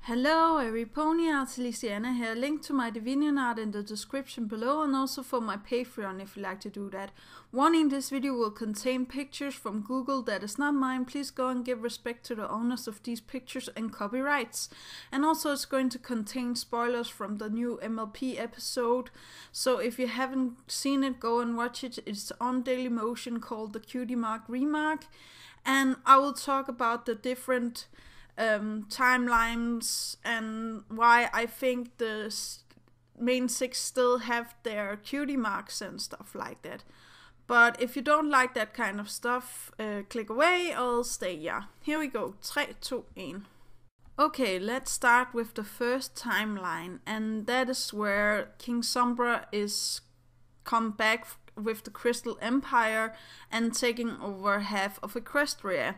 Hello everypony, Artelisiana here. Link to my DeviantArt in the description below and also for my Patreon if you like to do that. Warning, this video will contain pictures from Google that is not mine. Please go and give respect to the owners of these pictures and copyrights. And also it's going to contain spoilers from the new MLP episode. So if you haven't seen it, go and watch it. It's on Dailymotion called the Cutie Mark Remark. And I will talk about the different timelines and why I think the main six still have their cutie marks and stuff like that. But if you don't like that kind of stuff, click away or stay. Yeah, here we go. 3, 2, 1. Okay, let's start with the first timeline, and that is where King Sombra is come back with the Crystal Empire and taking over half of Equestria.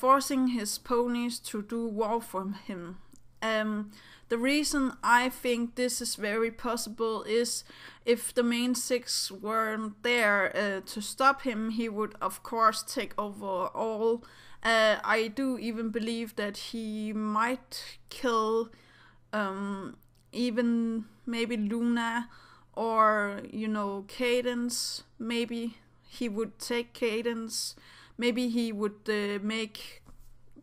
Forcing his ponies to do war for him. The reason I think this is very possible is if the main six weren't there to stop him, he would of course take over all. I do even believe that he might kill even maybe Luna or, you know, Cadence. Maybe he would take Cadence. Maybe he would make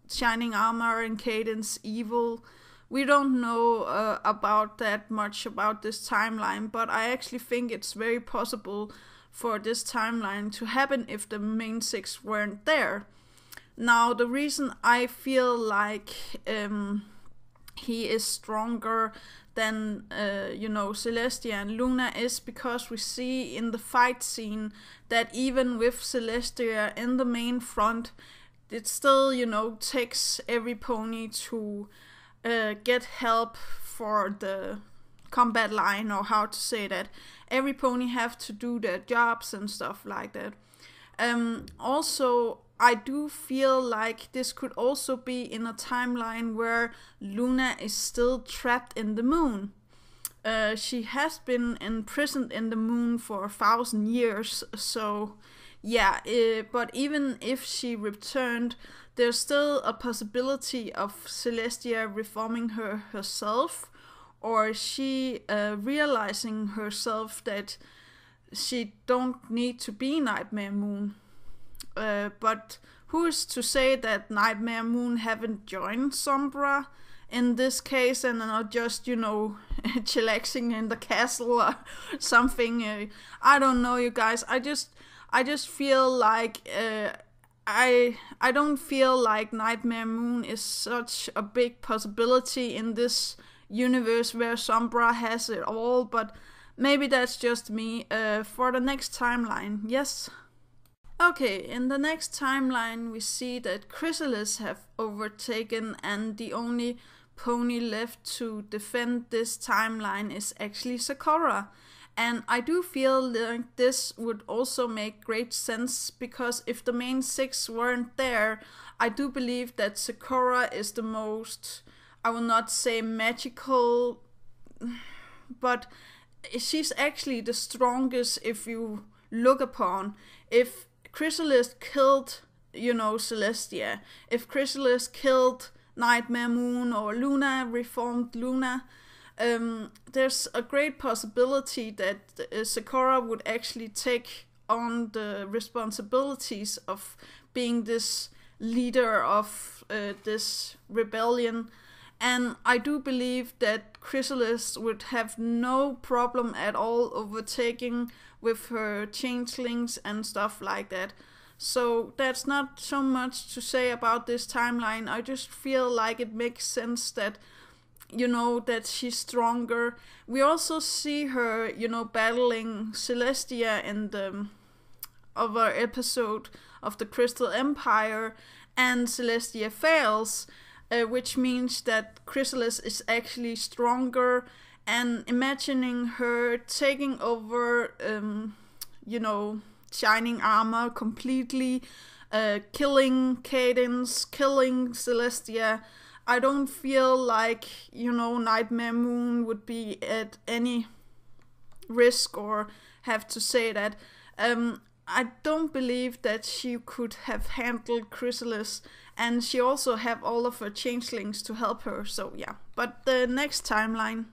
Shining Armor and Cadence evil. We don't know about that much about this timeline, but I actually think it's very possible for this timeline to happen if the main six weren't there. Now, the reason I feel like he is stronger than, you know, Celestia and Luna is because we see in the fight scene that even with Celestia in the main front, it still, you know, takes every pony to get help for the combat line, or how to say that. Every pony have to do their jobs and stuff like that. Also, I do feel like this could also be in a timeline where Luna is still trapped in the moon. She has been imprisoned in the moon for 1,000 years, so yeah, but even if she returned, there's still a possibility of Celestia reforming her herself, or she realizing herself that she don't need to be Nightmare Moon. But who is to say that Nightmare Moon haven't joined Sombra in this case and are just, you know, chillaxing in the castle or something? I don't know, you guys. I just feel like I don't feel like Nightmare Moon is such a big possibility in this universe where Sombra has it all, but maybe that's just me. For the next timeline, yes. Okay, in the next timeline we see that Chrysalis have overtaken, and the only pony left to defend this timeline is actually Sakura. And I do feel like this would also make great sense, because if the main six weren't there, I do believe that Sakura is the most, I will not say magical, but she's actually the strongest if you look upon. If Chrysalis killed, you know, Celestia, if Chrysalis killed Nightmare Moon, or Luna reformed Luna, there's a great possibility that Sakura would actually take on the responsibilities of being this leader of this rebellion. And I do believe that Chrysalis would have no problem at all overtaking with her changelings and stuff like that. So that's not so much to say about this timeline. I just feel like it makes sense that, you know, that she's stronger. We also see her, you know, battling Celestia in the other episode of the Crystal Empire, and Celestia fails, which means that Chrysalis is actually stronger. And imagining her taking over, you know, Shining Armor completely, killing Cadence, killing Celestia, I don't feel like, you know, Nightmare Moon would be at any risk or have to say that. I don't believe that she could have handled Chrysalis And she also have all of her changelings to help her, so yeah. But the next timeline.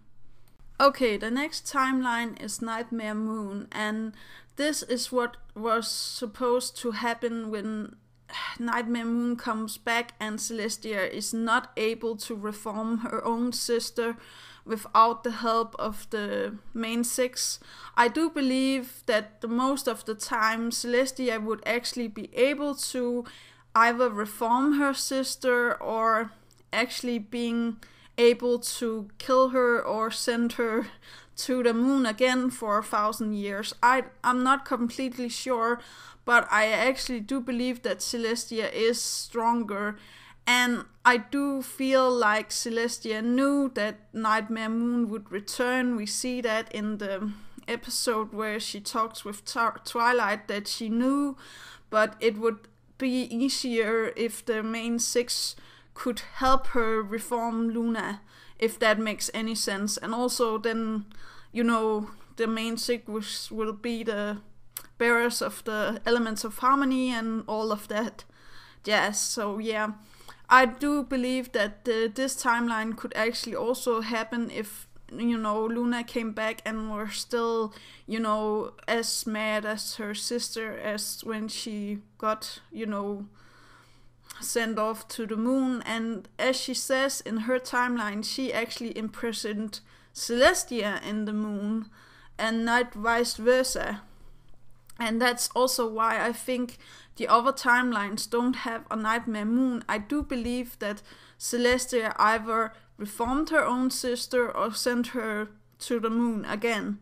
Okay, the next timeline is Nightmare Moon, and this is what was supposed to happen when Nightmare Moon comes back and Celestia is not able to reform her own sister without the help of the main six. I do believe that the most of the time Celestia would actually be able to either reform her sister or actually being able to kill her or send her to the moon again for 1,000 years. I'm not completely sure, but I actually do believe that Celestia is stronger, and I do feel like Celestia knew that Nightmare Moon would return. We see that in the episode where she talks with Twilight, that she knew, but it would be easier if the main six could help her reform Luna, if that makes any sense. And also then, the main six will be the bearers of the elements of harmony and all of that jazz. So yeah, I do believe that this timeline could actually also happen if, Luna came back and were still, as mad as her sister as when she got, sent off to the moon. And as she says in her timeline, she actually imprisoned Celestia in the moon and not vice versa. And that's also why I think the other timelines don't have a Nightmare Moon. I do believe that Celestia either reformed her own sister or sent her to the moon again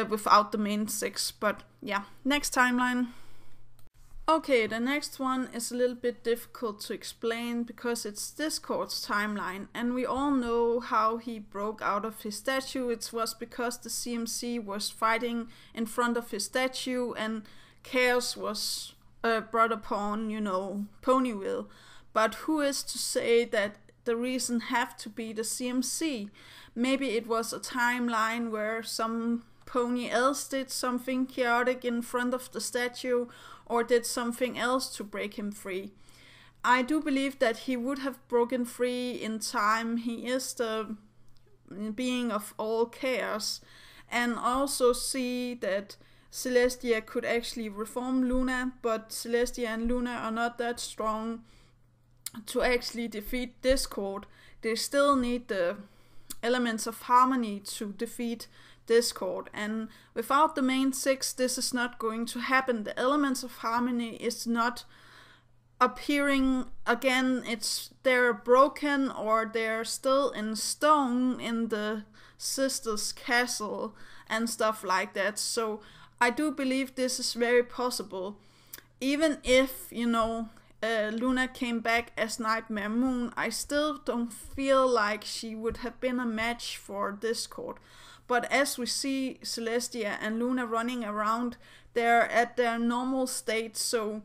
without the main six. But yeah, next timeline. Okay, the next one is a little bit difficult to explain because it's Discord's timeline, and we all know how he broke out of his statue. It was because the CMC was fighting in front of his statue and chaos was brought upon, Ponyville. But who is to say that the reason have to be the CMC? Maybe it was a timeline where some pony else did something chaotic in front of the statue, or did something else to break him free. I do believe that he would have broken free in time. He is the being of all chaos. And also see that Celestia could actually reform Luna, but Celestia and Luna are not that strong to actually defeat Discord. They still need the elements of harmony to defeat Discord, and without the main six this is not going to happen. The elements of harmony is not appearing again. They're broken, or they're still in stone in the sisters' castle and stuff like that. So I do believe this is very possible. Even if Luna came back as Nightmare Moon, I still don't feel like she would have been a match for Discord. But as we see Celestia and Luna running around, they're at their normal state. So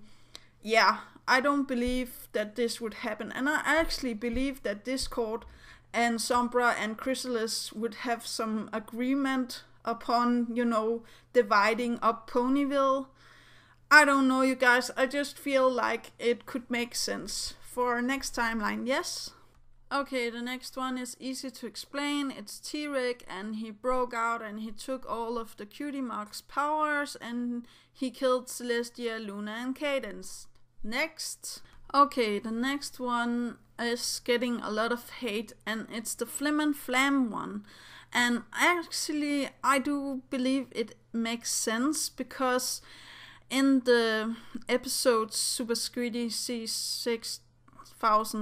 yeah, I don't believe that this would happen. And I actually believe that Discord and Sombra and Chrysalis would have some agreement upon, dividing up Ponyville. I don't know, you guys. I just feel like it could make sense. For next timeline, yes? Okay, the next one is easy to explain. It's T-Rex, and he broke out and he took all of the Cutie Mark's powers and he killed Celestia, Luna, and Cadence. Next. Okay, the next one is getting a lot of hate, and it's the Flim and Flam one. And actually, I do believe it makes sense because in the episode Super Squiddy C6000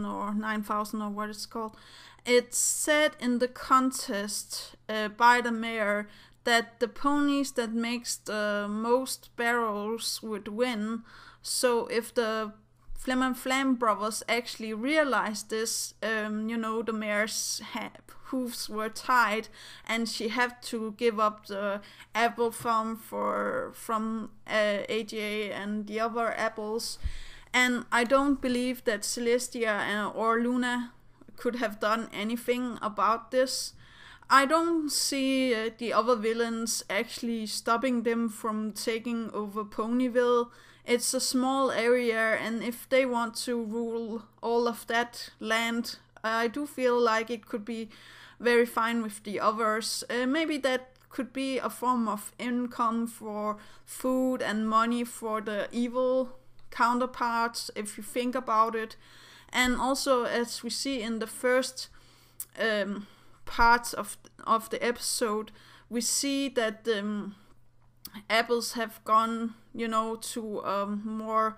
or 9000 or what it's called, it's said in the contest by the mayor that the ponies that makes the most barrels would win. So if the Flim and Flam brothers actually realized this, the mayor's hooves were tied and she had to give up the apple farm from AJ and the other apples. And I don't believe that Celestia or Luna could have done anything about this. I don't see the other villains actually stopping them from taking over Ponyville. it's a small area, and if they want to rule all of that land, I do feel like it could be very fine with the others. Maybe that could be a form of income for food and money for the evil counterparts, if you think about it. And also, as we see in the first parts of the episode, we see that apples have gone, to more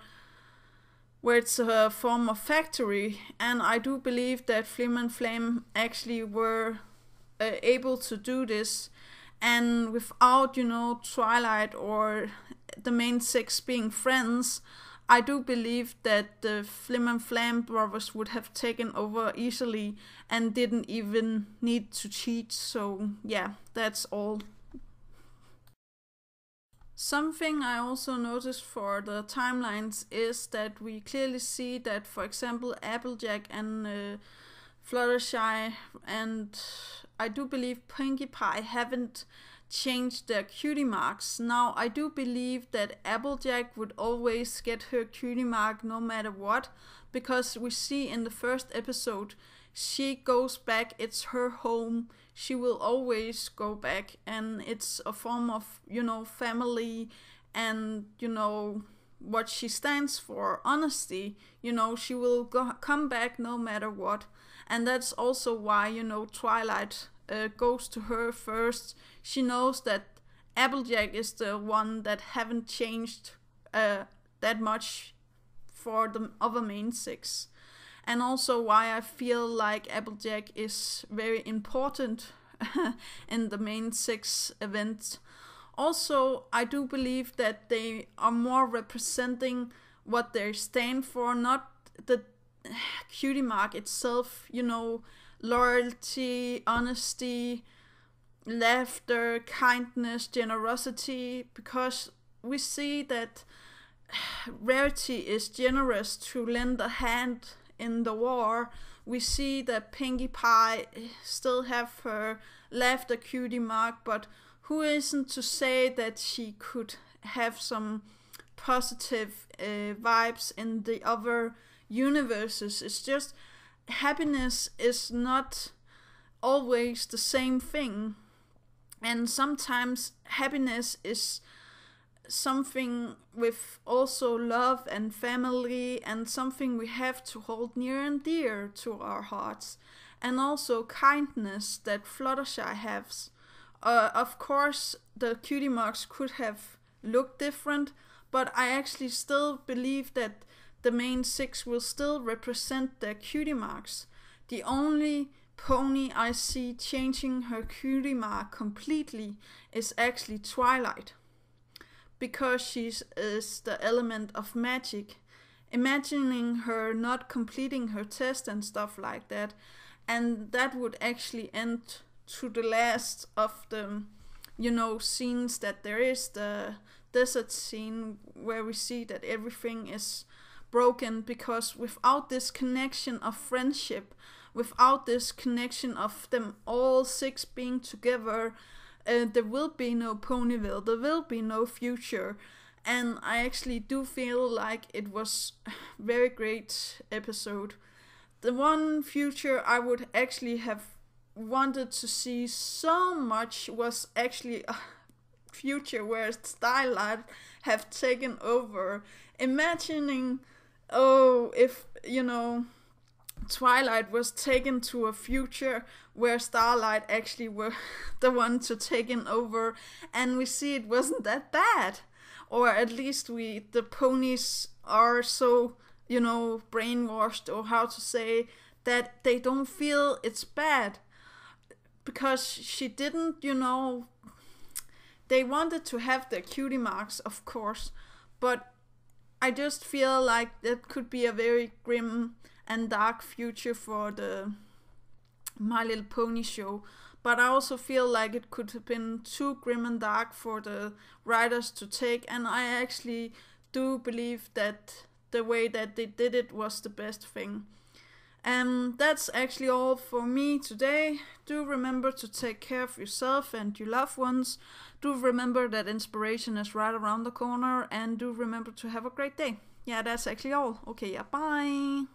where it's a form of factory, and I do believe that Flim and Flame actually were able to do this, and without, Twilight or the main six being friends, I do believe that the Flim and Flam brothers would have taken over easily and didn't even need to cheat. So yeah, that's all. Something I also noticed for the timelines is that we clearly see that, for example, Applejack and Fluttershy and I do believe Pinkie Pie haven't changed their cutie marks. Now, I do believe that Applejack would always get her cutie mark no matter what, because we see in the first episode, she goes back, it's her home, she will always go back, and it's a form of, family and, what she stands for, honesty, she will come back no matter what. And that's also why, Twilight goes to her first. She knows that Applejack is the one that haven't changed that much for the other main six. And also why I feel like Applejack is very important in the main six events. Also, I do believe that they are more representing what they stand for, not the cutie mark itself, loyalty, honesty, laughter, kindness, generosity, because we see that Rarity is generous to lend a hand in the war. We see that Pinkie Pie still have her laughter cutie mark, but who isn't to say that she could have some positive vibes in the other universes? It's just happiness is not always the same thing, and sometimes happiness is something with also love and family, and something we have to hold near and dear to our hearts, and also kindness that Fluttershy has. Of course, the cutie marks could have looked different, but I actually still believe that the main six will still represent their cutie marks. The only pony I see changing her cutie mark completely is actually Twilight, because she is the element of magic. Imagining her not completing her test and stuff like that, and that would actually end to the last of the scenes that there is, the desert scene where we see that everything is broken, because without this connection of friendship, without this connection of them all six being together, there will be no Ponyville, there will be no future. And I actually do feel like it was a very great episode. The one future I would actually have wanted to see so much was actually a future where Starlight have taken over. Imagining, if Twilight was taken to a future where Starlight actually were the one to taken over, and we see it wasn't that bad, or at least the ponies are so brainwashed, or how to say, that they don't feel it's bad, because she didn't, they wanted to have their cutie marks, of course, but I just feel like that could be a very grim and dark future for the My Little Pony show. But I also feel like it could have been too grim and dark for the writers to take, and I actually do believe that the way that they did it was the best thing. That's actually all for me today. Do remember to take care of yourself and your loved ones. Do remember that inspiration is right around the corner, and do remember to have a great day. Yeah, that's actually all. Okay, yeah, bye.